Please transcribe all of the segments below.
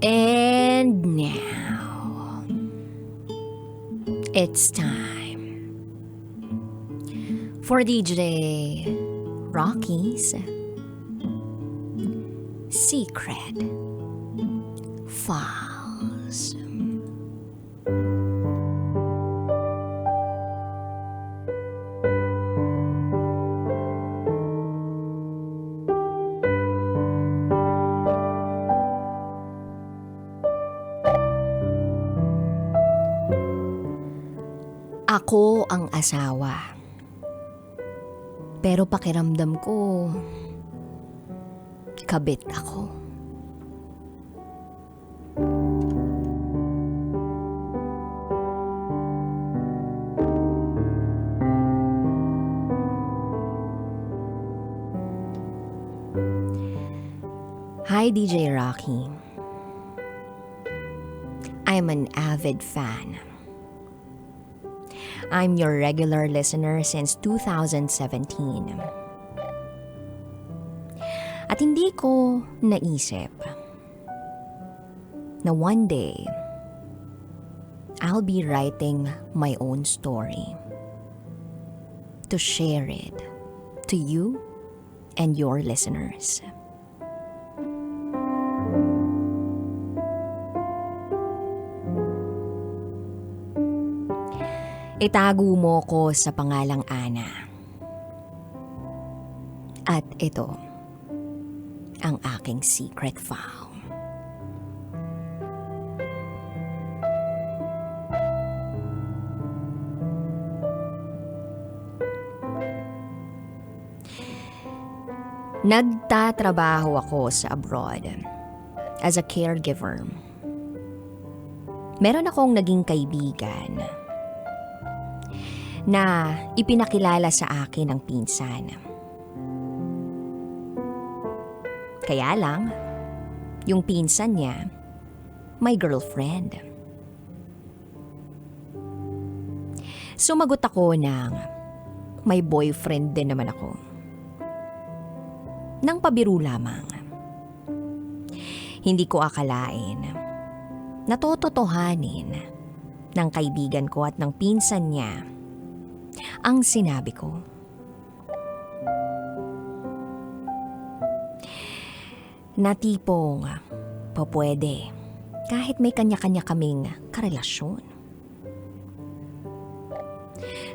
And now, it's time for DJ Rocky's Secret Files. Ako ang asawa. Pero pakiramdam ko, kabit ako. Hi, DJ Rocky. I'm an avid fan. I'm your regular listener since 2017. At hindi ko naisip na one day, I'll be writing my own story to share it to you and your listeners. Itago mo ko sa pangalang Ana. At ito ang aking secret file. Nagtatrabaho ako sa abroad as a caregiver. Meron akong naging kaibigan na ipinakilala sa akin ng pinsan. Kaya lang, yung pinsan niya, may girlfriend. Sumagot ako ng may boyfriend din naman ako. Nang pabiro lamang. Hindi ko akalain na tototohanin ng kaibigan ko at ng pinsan niya ang sinabi ko. Na tipong pwede kahit may kanya-kanya kaming karelasyon.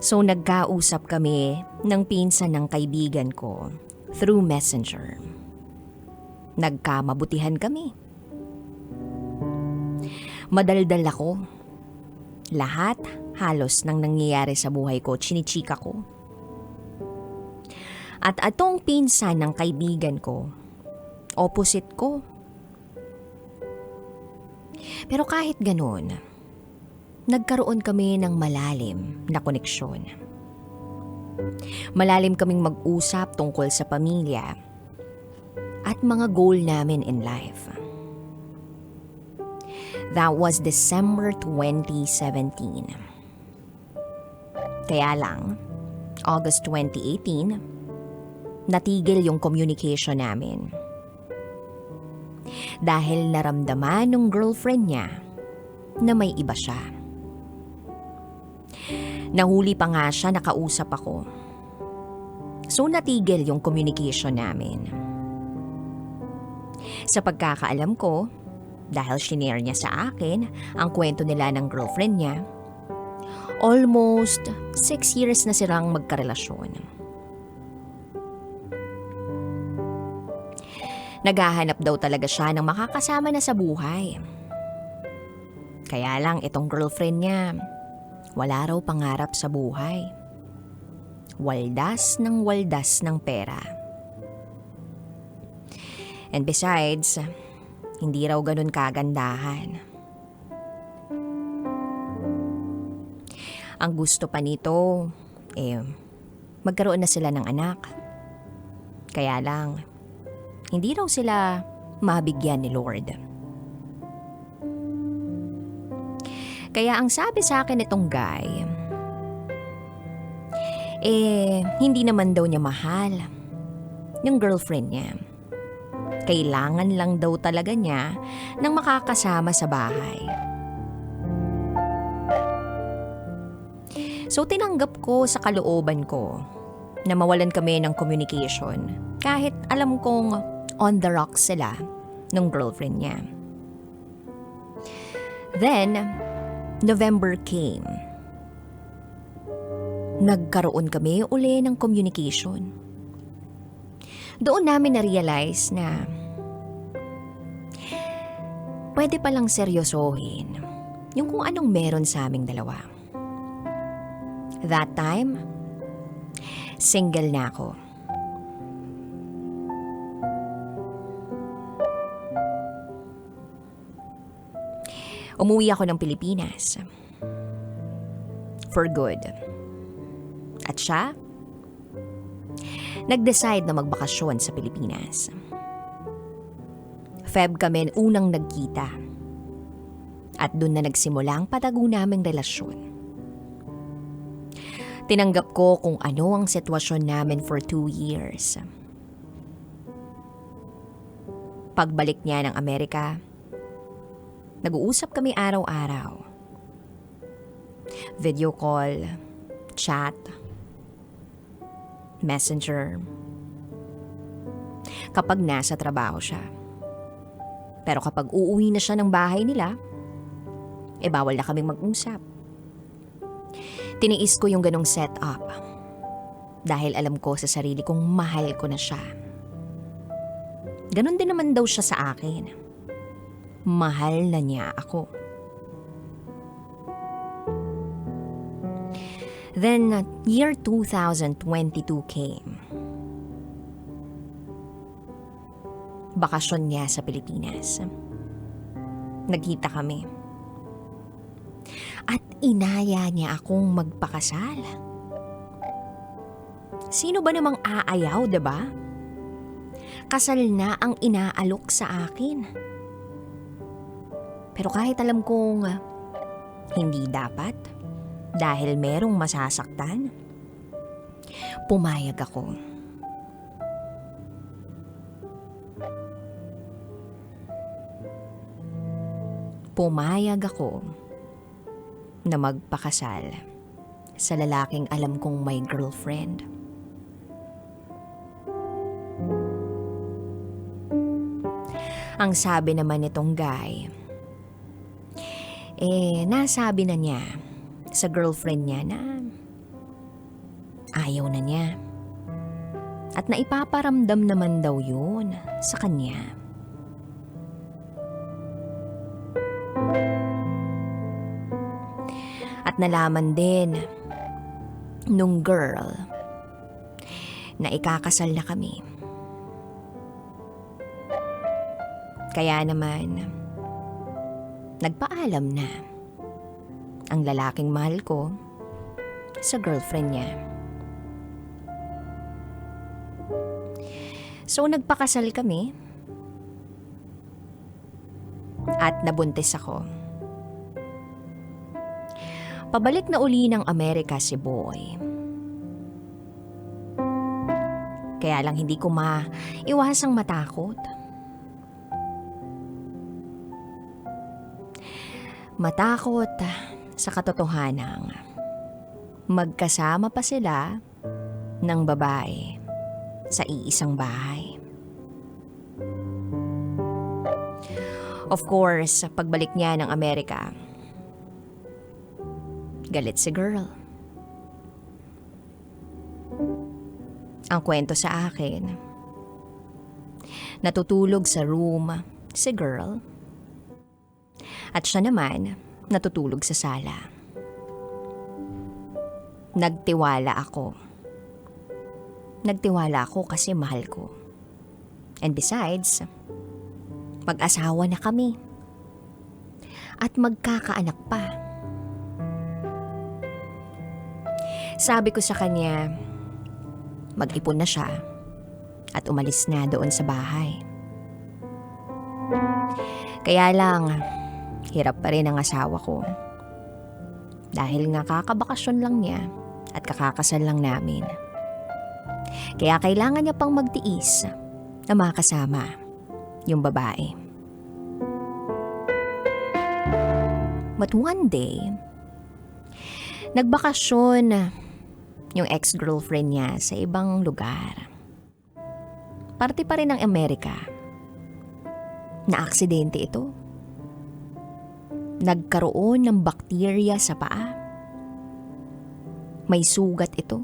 So nagkausap kami ng pinsan ng kaibigan ko through Messenger. Nagkamabutihan kami. Madaldal ako. Lahat halos nang nangyayari sa buhay ko, chinichika ko. At atong pinsan ng kaibigan ko, opposite ko. Pero kahit ganun, nagkaroon kami ng malalim na koneksyon. Malalim kaming mag-usap tungkol sa pamilya at mga goal namin in life. That was December 2017. Kaya lang, August 2018, natigil yung communication namin. Dahil naramdaman ng girlfriend niya na may iba siya. Nahuli pa nga siya, nakausap ako. So natigil yung communication namin. Sa pagkakaalam ko, dahil shinare niya sa akin ang kwento nila ng girlfriend niya, almost 6 years na silang magkarelasyon. Naghahanap daw talaga siya ng makakasama na sa buhay. Kaya lang itong girlfriend niya, wala raw pangarap sa buhay. Waldas ng pera. And besides, hindi raw ganun kagandahan. Ang gusto pa nito, magkaroon na sila ng anak. Kaya lang, hindi raw sila mabigyan ni Lord. Kaya ang sabi sa akin itong guy, hindi naman daw niya mahal yung girlfriend niya. Kailangan lang daw talaga niya ng makakasama sa bahay. So tinanggap ko sa kalooban ko na mawalan kami ng communication kahit alam kong on the rocks sila nung girlfriend niya. Then, November came. Nagkaroon kami uli ng communication. Doon namin na-realize na pwede palang seryosohin yung kung anong meron sa aming dalawa. That time, single na ako. Umuwi ako ng Pilipinas. For good. At siya, nag-decide na magbakasyon sa Pilipinas. Feb kami unang nagkita. At doon na nagsimula ang patago naming relasyon. Tinanggap ko kung ano ang sitwasyon namin for 2 years. Pagbalik niya ng Amerika, nag-uusap kami araw-araw. Video call, chat, messenger. Kapag nasa trabaho siya. Pero kapag uuwi na siya ng bahay nila, bawal na kaming mag-usap. Tiniis ko yung ganong setup dahil alam ko sa sarili kong mahal ko na siya. Ganon din naman daw siya sa akin. Mahal na niya ako. Then, year 2022 came. Bakasyon niya sa Pilipinas. Nagkita kami. At inaya niya akong magpakasal. Sino ba namang aayaw, diba? Kasal na ang inaalok sa akin. Pero kahit alam kong hindi dapat, dahil merong masasaktan, pumayag ako. Pumayag ako na magpakasal sa lalaking alam kong may girlfriend. Ang sabi naman nitong guy, nasabi na niya sa girlfriend niya na ayaw na niya. At naipaparamdam naman daw yun sa kanya. At nalaman din nung girl na ikakasal na kami. Kaya naman, nagpaalam na ang lalaking mahal ko sa girlfriend niya. So nagpakasal kami at nabuntis ako. Pabalik na uli ng Amerika si Boy. Kaya lang hindi ko maiwasang matakot. Matakot sa katotohanang magkasama pa sila ng babae sa iisang bahay. Of course, pagbalik niya ng Amerika, galit si girl. Ang kwento sa akin, natutulog sa room si girl at siya naman natutulog sa sala. Nagtiwala ako. Nagtiwala ako kasi mahal ko. And besides, mag-asawa na kami. At magkakaanak pa. Sabi ko sa kanya, mag-ipon na siya at umalis na doon sa bahay. Kaya lang, hirap pa rin ang asawa ko. Dahil nga kakabakasyon lang niya at kakakasal lang namin. Kaya kailangan niya pang magtiis na makasama yung babae. But one day, nagbakasyon yung ex-girlfriend niya sa ibang lugar. Parte pa rin ng Amerika. Na-aksidente ito. Nagkaroon ng bakterya sa paa. May sugat ito.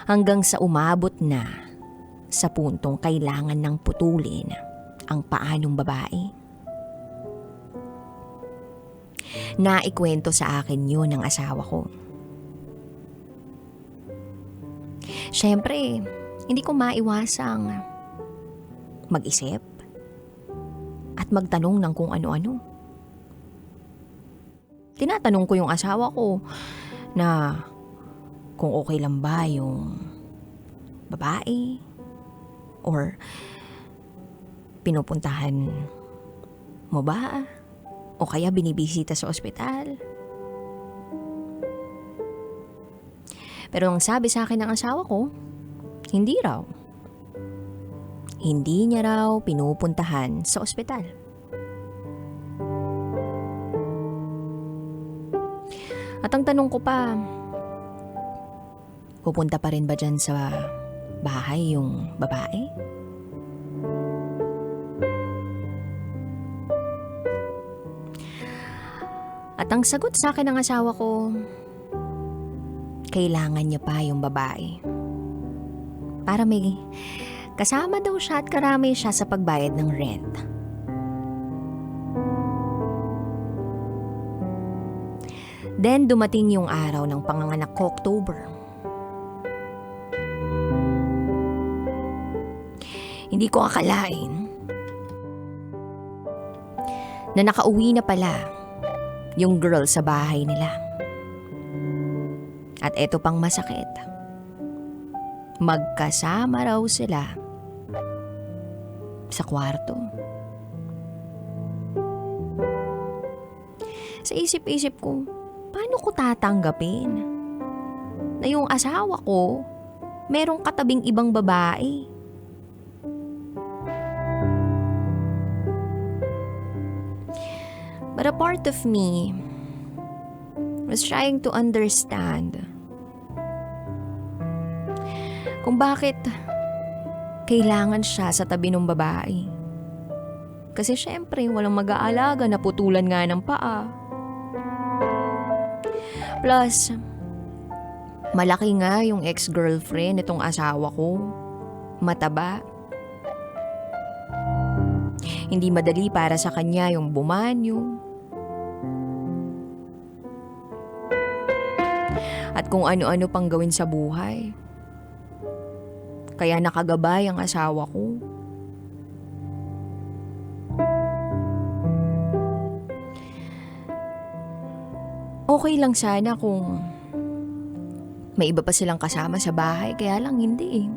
Hanggang sa umabot na sa puntong kailangan ng putulin ang paa ng babae. Naikwento sa akin yun ng asawa ko. Siyempre, hindi ko maiwasang mag-isip at magtanong ng kung ano-ano. Tinatanong ko yung asawa ko na kung okay lang ba yung babae or pinupuntahan mo ba o kaya binibisita sa ospital. Pero ang sabi sa akin ng asawa ko, hindi raw. Hindi niya raw pinupuntahan sa ospital. At ang tanong ko pa, pupunta pa rin ba dyan sa bahay yung babae? At ang sagot sa akin ng asawa ko, kailangan niya pa yung babae. Para may kasama daw siya at karami siya sa pagbayad ng rent. Then dumating yung araw ng panganganak ko, October. Hindi ko akalain na nakauwi na pala yung girl sa bahay nila. At eto pang masakit. Magkasama raw sila sa kwarto. Sa isip-isip ko, paano ko tatanggapin na yung asawa ko merong katabing ibang babae? But a part of me was trying to understand kung bakit kailangan siya sa tabi ng babae. Kasi syempre, walang mag-aalaga, naputulan nga ng paa. Plus, malaki nga yung ex-girlfriend itong asawa ko. Mataba. Hindi madali para sa kanya yung bumanyo. At kung ano-ano pang gawin sa buhay. Kaya nakagabay ang asawa ko. Okay lang sana kung may iba pa silang kasama sa bahay, kaya lang hindi eh.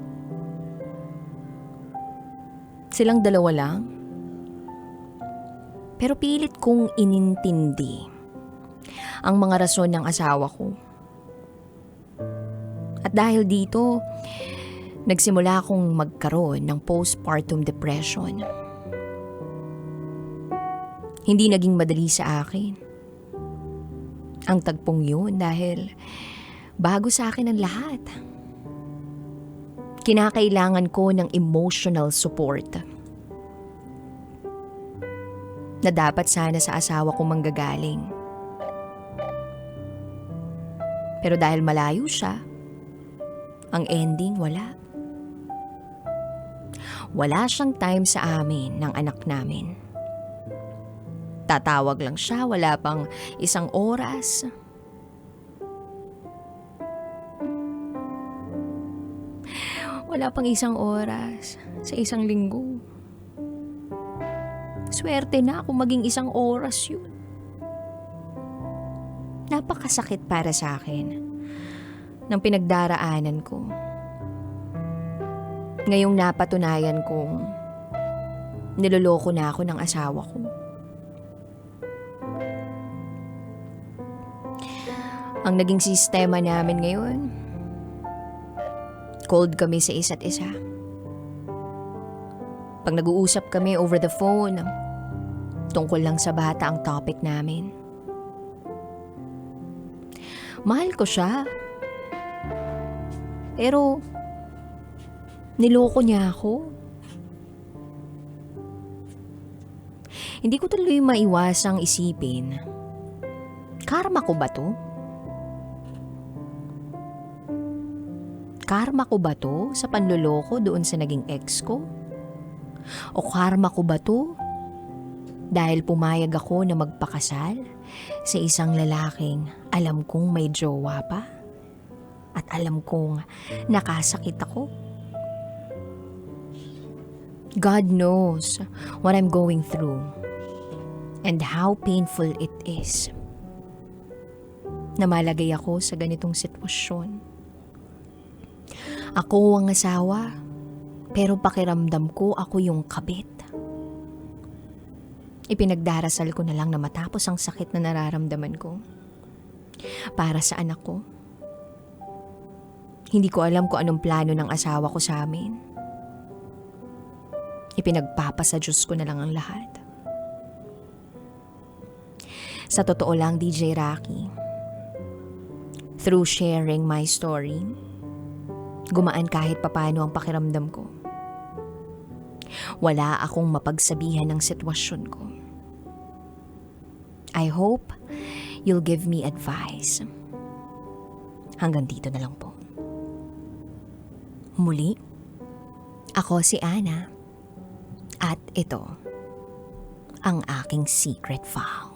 Silang dalawa lang. Pero pilit kong inintindi ang mga rason ng asawa ko. At dahil dito, nagsimula akong magkaroon ng postpartum depression. Hindi naging madali sa akin ang tagpong yun dahil bago sa akin ang lahat. Kinakailangan ko ng emotional support na dapat sana sa asawa ko manggagaling. Pero dahil malayo siya, ang ending wala. Wala siyang time sa amin ng anak namin. Tatawag lang siya, wala pang isang oras. Wala pang isang oras sa isang linggo. Swerte na kung maging isang oras yun. Napakasakit para sa akin ng pinagdaraanan ko. Ngayong napatunayan kong niloloko na ako ng asawa ko. Ang naging sistema namin ngayon, cold kami sa isa't isa. Pag nag-uusap kami over the phone, tungkol lang sa bata ang topic namin. Mahal ko siya. Pero, niloko niya ako. Hindi ko tuloy maiwasang isipin, karma ko ba to? Karma ko ba to sa panloloko doon sa naging ex ko? O karma ko ba to dahil pumayag ako na magpakasal sa isang lalaking alam kong may jowa pa? At alam kong nakasakit ako? God knows what I'm going through and how painful it is na malagay ako sa ganitong sitwasyon. Ako ang asawa, pero pakiramdam ko ako yung kabit. Ipinagdarasal ko na lang na matapos ang sakit na nararamdaman ko para sa anak ko. Hindi ko alam kung anong plano ng asawa ko sa amin. Ipinagpapasa Diyos ko na lang ang lahat. Sa totoo lang, DJ Rocky, through sharing my story, gumaan kahit papano ang pakiramdam ko. Wala akong mapagsabihan ng sitwasyon ko. I hope you'll give me advice. Hanggang dito na lang po. Muli, ako si Ana at ito ang aking secret file.